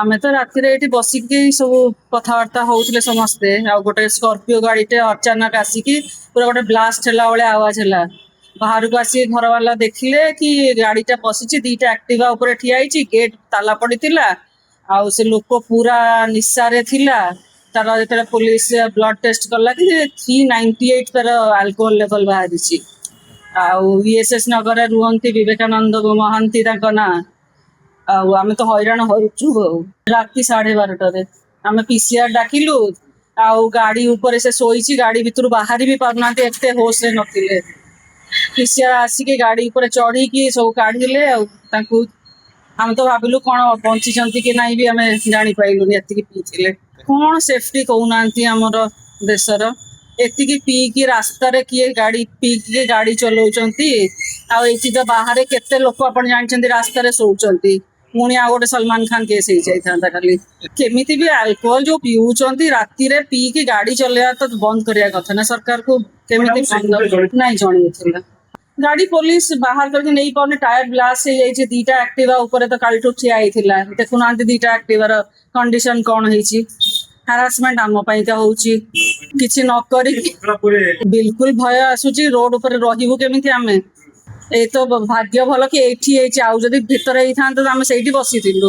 ଆମେ ତ ରାତିରେ ଏଠି ବସିକି ସବୁ କଥାବାର୍ତ୍ତା ହଉଥିଲେ ସମସ୍ତେ। ଆଉ ଗୋଟେ ସ୍କର୍ପିଓ ଗାଡିଟେ ଅଚାନକ ଆସିକି ପୁରା ଗୋଟେ ବ୍ଲାଷ୍ଟ ହେଲା ଭଳିଆ ଆୱାଜ ହେଲା। ବାହାରକୁ ଆସିକି ଘର ବାଲା ଦେଖିଲେ କି ଗାଡିଟା ପଶିଛି, ଦିଟା ଆକ୍ଟିଭା ଉପରେ ଠିଆ ହେଇଛି, ଗେଟ୍ ତାଲା ପଡିଥିଲା, ଆଉ ସେ ଲୋକ ପୁରା ନିଶାରେ ଥିଲା। ତାର ଯେତେବେଳେ ପୋଲିସ ବ୍ଲଡ ଟେଷ୍ଟ କଲା କି 398 ତାର ଆଲକୋହଲ ଲେଭେଲ ବାହାରିଛି। ଆଉ VSS ନଗରରେ ରୁହନ୍ତି ବିବେକାନନ୍ଦ ମହାନ୍ତି ତାଙ୍କ ନାଁ। ଆଉ ଆମେ ତ ହଇରାଣ ହଉଛୁ। ଆଉ ରାତି 12:30ଟାରେ ଆମେ PCR ଡାକିଲୁ। ଆଉ ଗାଡି ଉପରେ ସେ ଶୋଇଛି, ଗାଡି ଭିତରୁ ବାହାରି ବି ପାରୁନାହାନ୍ତି, ଏତେ ହୋସରେ ନଥିଲେ। PCR ଆସିକି ଗାଡି ଉପରେ ଚଢିକି ସବୁ କାଢିଲେ। ଆଉ ତାଙ୍କୁ ଆମେ ତ ଭାବିଲୁ କଣ ବଞ୍ଚିଛନ୍ତି କି ନାହିଁ ବି ଆମେ ଜାଣିପାରିଲୁନି, ଏତିକି ପିଇଥିଲେ। କଣ ସେଫଟି କହୁନାହାନ୍ତି ଆମର ଦେଶର। ଏତିକି ପିଇକି ରାସ୍ତାରେ କିଏ ଗାଡି ପିଇକି ଗାଡି ଚଲାଉଛନ୍ତି। ଆଉ ଏଇଠି ତ ବାହାରେ କେତେ ଲୋକ ଆପଣ ଜାଣିଛନ୍ତି ରାସ୍ତାରେ ଶୋଉଛନ୍ତି। ପୁଣି ଆଉ ଗୋଟେ ସଲମାନ ଖାନ କେସ୍ ହେଇଯାଇଥାନ୍ତା କାଲି। କେମିତି ବି ଆଲକୋହଲ ଯୋଉ ପିଉଛନ୍ତି ରାତିରେ ପିଇକି ଗାଡି ଚଲେଇବା ତ ବନ୍ଦ କରିବା କଥା ନା ସରକାରକୁ। କେମିତି ନାଇଁ ଜଣେଇଥିଲା। ଗାଡି ପୋଲିସ ବାହାର କରିକି ନେଇ ପାରୁନି, ଟାୟାର ବ୍ଲାଷ୍ଟ ହେଇଯାଇଛି। ଦିଟା ଆକ୍ଟିଭା ଉପରେ ତ କାଲିଠୁ ଠିଆ ହେଇଥିଲା। ଦେଖୁନାହାନ୍ତି ଦିଟା ଆକ୍ଟିଭାର କଣ୍ଡିସନ କଣ ହେଇଛି। ହାରାସମେଣ୍ଟ ଆମ ପାଇଁକା ହଉଛି। କିଛି ନ କରିକି ବିଲକୁଲ ଭୟ ଆସୁଛି। ରୋଡ ଉପରେ ରହିବୁ କେମିତି ଆମେ। ଏଇ ତ ଭାଗ୍ୟ ଭଲ କି ଏଇଠି ହେଇଛି, ଆଉ ଯଦି ଭିତରେ ହେଇଥାନ୍ତେ ତ ଆମେ ସେଇଠି ବସିଥିଲୁ।